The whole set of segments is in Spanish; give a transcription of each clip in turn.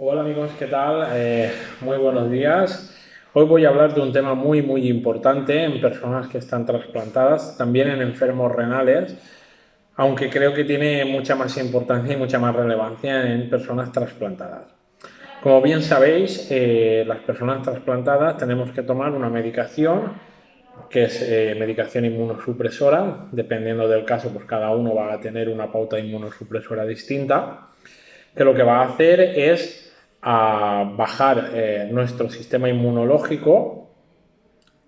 Hola amigos, ¿qué tal? Muy buenos días. Hoy voy a hablar de un tema muy importante en personas que están trasplantadas, también en enfermos renales, aunque creo que tiene mucha más importancia y mucha más relevancia en personas trasplantadas. Como bien sabéis, las personas trasplantadas tenemos que tomar una medicación que es medicación inmunosupresora. Dependiendo del caso, pues cada uno va a tener una pauta inmunosupresora distinta, que lo que va a hacer es bajar nuestro sistema inmunológico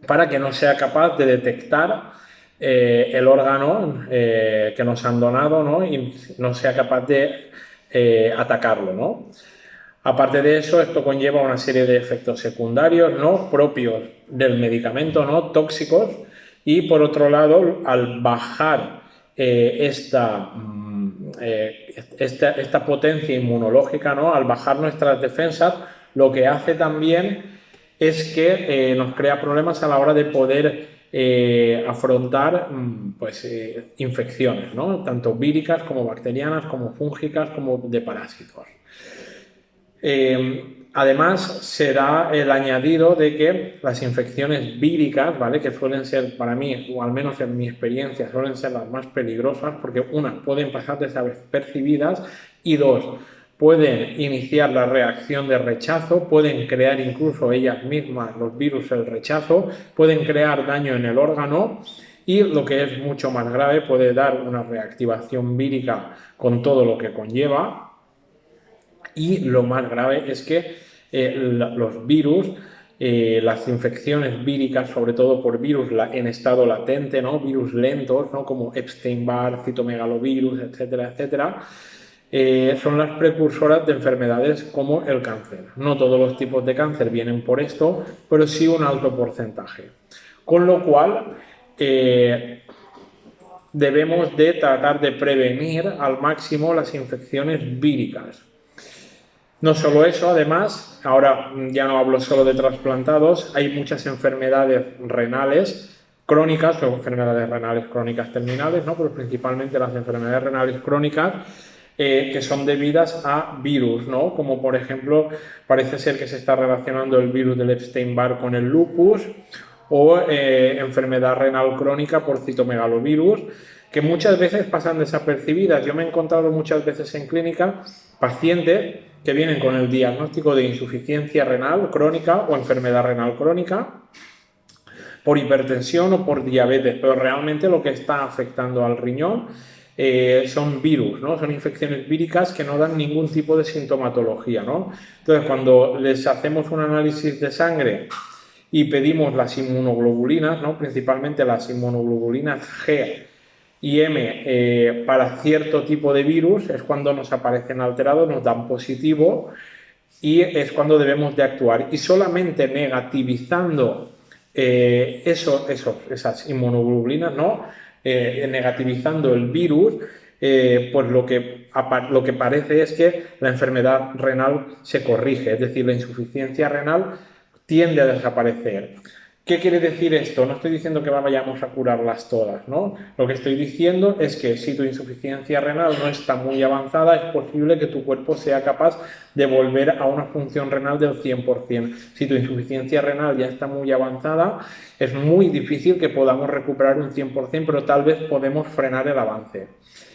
para que no sea capaz de detectar el órgano que nos han donado, ¿no? Y no sea capaz de atacarlo, ¿no? Aparte de eso, esto conlleva una serie de efectos secundarios, ¿no?, propios del medicamento, ¿no?, tóxicos, y por otro lado, al bajar esta potencia inmunológica, ¿no?, al bajar nuestras defensas, lo que hace también es que nos crea problemas a la hora de poder afrontar infecciones, ¿no?, tanto víricas como bacterianas, como fúngicas, como de parásitos. Además, se da el añadido de que las infecciones víricas, ¿vale?, que suelen ser para mí, o al menos en mi experiencia, suelen ser las más peligrosas, porque una, pueden pasar desapercibidas, y dos, pueden iniciar la reacción de rechazo, pueden crear incluso ellas mismas, los virus, el rechazo, pueden crear daño en el órgano y, lo que es mucho más grave, puede dar una reactivación vírica con todo lo que conlleva. Y lo más grave es que los virus, las infecciones víricas, sobre todo por virus en estado latente, ¿no?, virus lentos, ¿no?, como Epstein-Barr, citomegalovirus, etcétera, etcétera, son las precursoras de enfermedades como el cáncer. No todos los tipos de cáncer vienen por esto, pero sí un alto porcentaje. Con lo cual, debemos de tratar de prevenir al máximo las infecciones víricas. No solo eso, además, ahora ya no hablo solo de trasplantados, hay muchas enfermedades renales crónicas o enfermedades renales crónicas terminales, ¿no?, pero principalmente las enfermedades renales crónicas que son debidas a virus, ¿no?, como por ejemplo parece ser que se está relacionando el virus del Epstein-Barr con el lupus, o enfermedad renal crónica por citomegalovirus, que muchas veces pasan desapercibidas. Yo me he encontrado muchas veces en clínica pacientes que vienen con el diagnóstico de insuficiencia renal crónica o enfermedad renal crónica por hipertensión o por diabetes, pero realmente lo que está afectando al riñón son virus, ¿no?, son infecciones víricas que no dan ningún tipo de sintomatología, ¿no? Entonces, cuando les hacemos un análisis de sangre y pedimos las inmunoglobulinas, ¿no?, principalmente las inmunoglobulinas G y M, para cierto tipo de virus, es cuando nos aparecen alterados, nos dan positivo, y es cuando debemos de actuar. Y solamente negativizando esas inmunoglobulinas, ¿no?, negativizando el virus, pues lo que parece es que la enfermedad renal se corrige, es decir, la insuficiencia renal tiende a desaparecer. ¿Qué quiere decir esto? No estoy diciendo que vayamos a curarlas todas, ¿no? Lo que estoy diciendo es que si tu insuficiencia renal no está muy avanzada, es posible que tu cuerpo sea capaz de volver a una función renal del 100%. Si tu insuficiencia renal ya está muy avanzada, es muy difícil que podamos recuperar un 100%, pero tal vez podemos frenar el avance.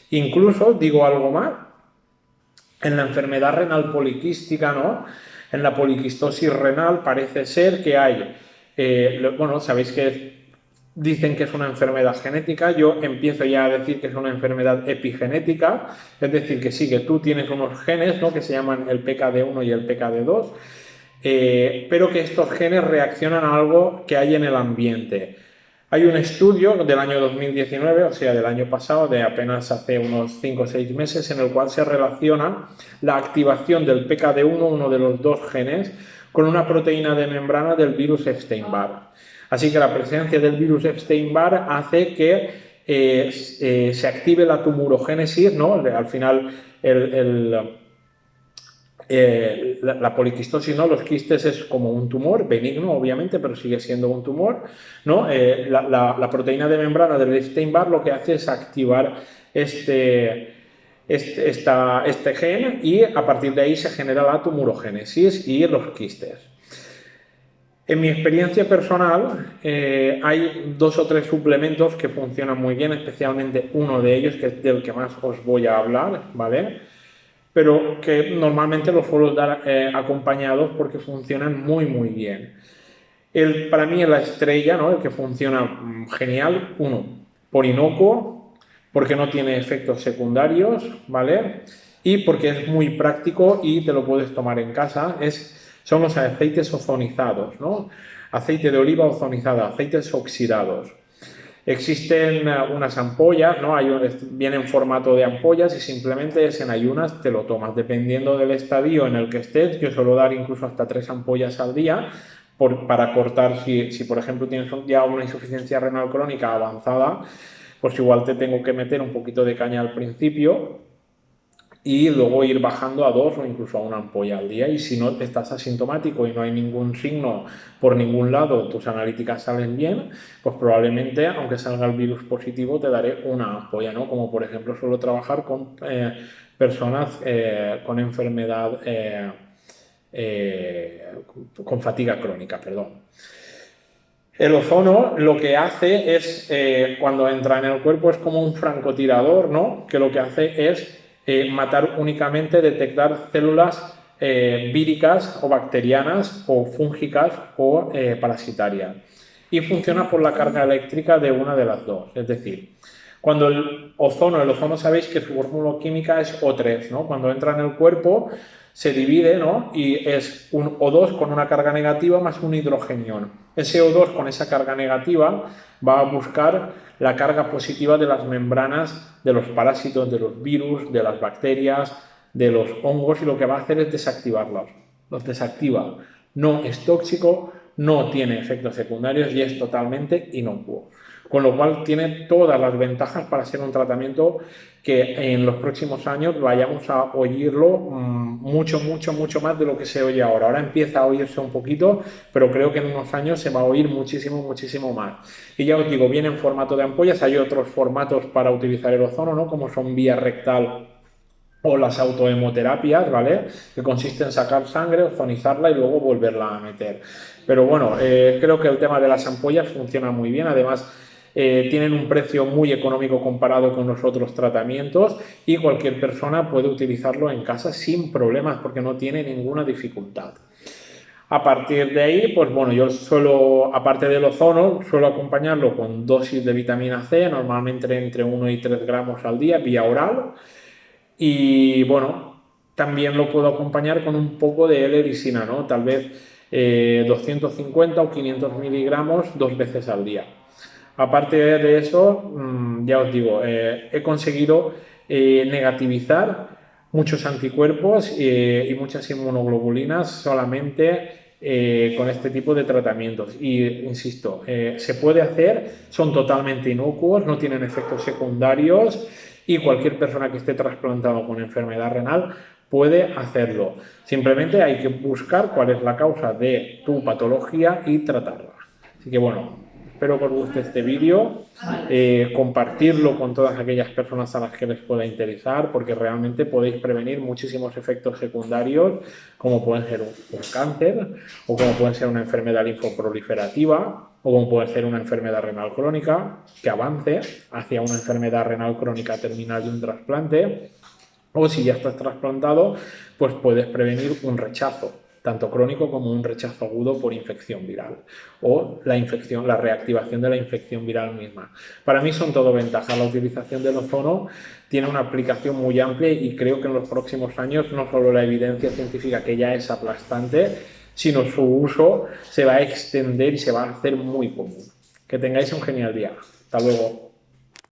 Incluso, digo algo más, en la enfermedad renal poliquística, ¿no?, en la poliquistosis renal parece ser que hay, bueno, sabéis que dicen que es una enfermedad genética. Yo empiezo ya a decir que es una enfermedad epigenética, es decir, que sí, que tú tienes unos genes, ¿no?, que se llaman el PKD1 y el PKD2, pero que estos genes reaccionan a algo que hay en el ambiente. Hay un estudio del año 2019, o sea, del año pasado, de apenas hace unos 5 o 6 meses, en el cual se relaciona la activación del PKD1, uno de los dos genes, con una proteína de membrana del virus Epstein-Barr. Así que la presencia del virus Epstein-Barr hace que se active la tumorogénesis, ¿no? Al final, la poliquistosis, ¿no?, los quistes, es como un tumor benigno, obviamente, pero sigue siendo un tumor, ¿no? La proteína de membrana del Epstein-Barr lo que hace es activar este gen y a partir de ahí se genera la tumorogénesis y los quistes. En mi experiencia personal hay 2 o 3 suplementos que funcionan muy bien, especialmente uno de ellos, que es del que más os voy a hablar, ¿vale? Pero que normalmente los suelo dar acompañados porque funcionan muy bien. Para mí es la estrella, ¿no? El que funciona genial, uno, por inocuo, porque no tiene efectos secundarios, ¿vale? Y porque es muy práctico y te lo puedes tomar en casa, son los aceites ozonizados, ¿no? Aceite de oliva ozonizado, aceites oxidados. Existen unas ampollas, ¿no? Viene en formato de ampollas y simplemente es en ayunas, te lo tomas. Dependiendo del estadio en el que estés, yo suelo dar incluso hasta 3 ampollas al día para cortar, si por ejemplo tienes ya una insuficiencia renal crónica avanzada, pues igual te tengo que meter un poquito de caña al principio y luego ir bajando a 2 o incluso a 1 ampolla al día. Y si no estás asintomático y no hay ningún signo por ningún lado, tus analíticas salen bien, pues probablemente, aunque salga el virus positivo, te daré 1 ampolla, ¿no? Como por ejemplo suelo trabajar con personas con enfermedad, con fatiga crónica, perdón. El ozono lo que hace es, cuando entra en el cuerpo, es como un francotirador, ¿no? Que lo que hace es matar únicamente, detectar células víricas o bacterianas o fúngicas o parasitarias. Y funciona por la carga eléctrica de una de las dos. Es decir, cuando el ozono sabéis que su fórmula química es O3, ¿no? Cuando entra en el cuerpo se divide, ¿no? Y es un O2 con una carga negativa más un hidrogenión. Ese O2 con esa carga negativa va a buscar la carga positiva de las membranas de los parásitos, de los virus, de las bacterias, de los hongos, y lo que va a hacer es desactivarlos. Los desactiva. No es tóxico, no tiene efectos secundarios y es totalmente inocuo. Con lo cual tiene todas las ventajas para ser un tratamiento que en los próximos años vayamos a oírlo mucho más de lo que se oye ahora. Ahora empieza a oírse un poquito, pero creo que en unos años se va a oír muchísimo más. Y ya os digo, viene en formato de ampollas, hay otros formatos para utilizar el ozono, ¿no? Como son vía rectal o las autohemoterapias, ¿vale? Que consiste en sacar sangre, ozonizarla y luego volverla a meter. Pero bueno, creo que el tema de las ampollas funciona muy bien. Además, tienen un precio muy económico comparado con los otros tratamientos y cualquier persona puede utilizarlo en casa sin problemas porque no tiene ninguna dificultad. A partir de ahí, pues bueno, yo suelo, aparte del ozono, suelo acompañarlo con dosis de vitamina C, normalmente entre 1 y 3 gramos al día, vía oral. Y bueno, también lo puedo acompañar con un poco de L-lisina, ¿no? Tal vez 250 o 500 miligramos 2 veces al día. Aparte de eso, ya os digo, he conseguido negativizar muchos anticuerpos y muchas inmunoglobulinas solamente con este tipo de tratamientos. Y insisto, se puede hacer, son totalmente inocuos, no tienen efectos secundarios y cualquier persona que esté trasplantado con enfermedad renal puede hacerlo. Simplemente hay que buscar cuál es la causa de tu patología y tratarla. Así que bueno, espero que os guste este vídeo, compartirlo con todas aquellas personas a las que les pueda interesar, porque realmente podéis prevenir muchísimos efectos secundarios, como pueden ser un cáncer, o como pueden ser una enfermedad linfoproliferativa, o como puede ser una enfermedad renal crónica, que avance hacia una enfermedad renal crónica terminal de un trasplante, o si ya estás trasplantado, pues puedes prevenir un rechazo, tanto crónico como un rechazo agudo por infección viral o la reactivación de la infección viral misma. Para mí son todo ventajas. La utilización del ozono tiene una aplicación muy amplia y creo que en los próximos años no solo la evidencia científica, que ya es aplastante, sino su uso se va a extender y se va a hacer muy común. Que tengáis un genial día. Hasta luego.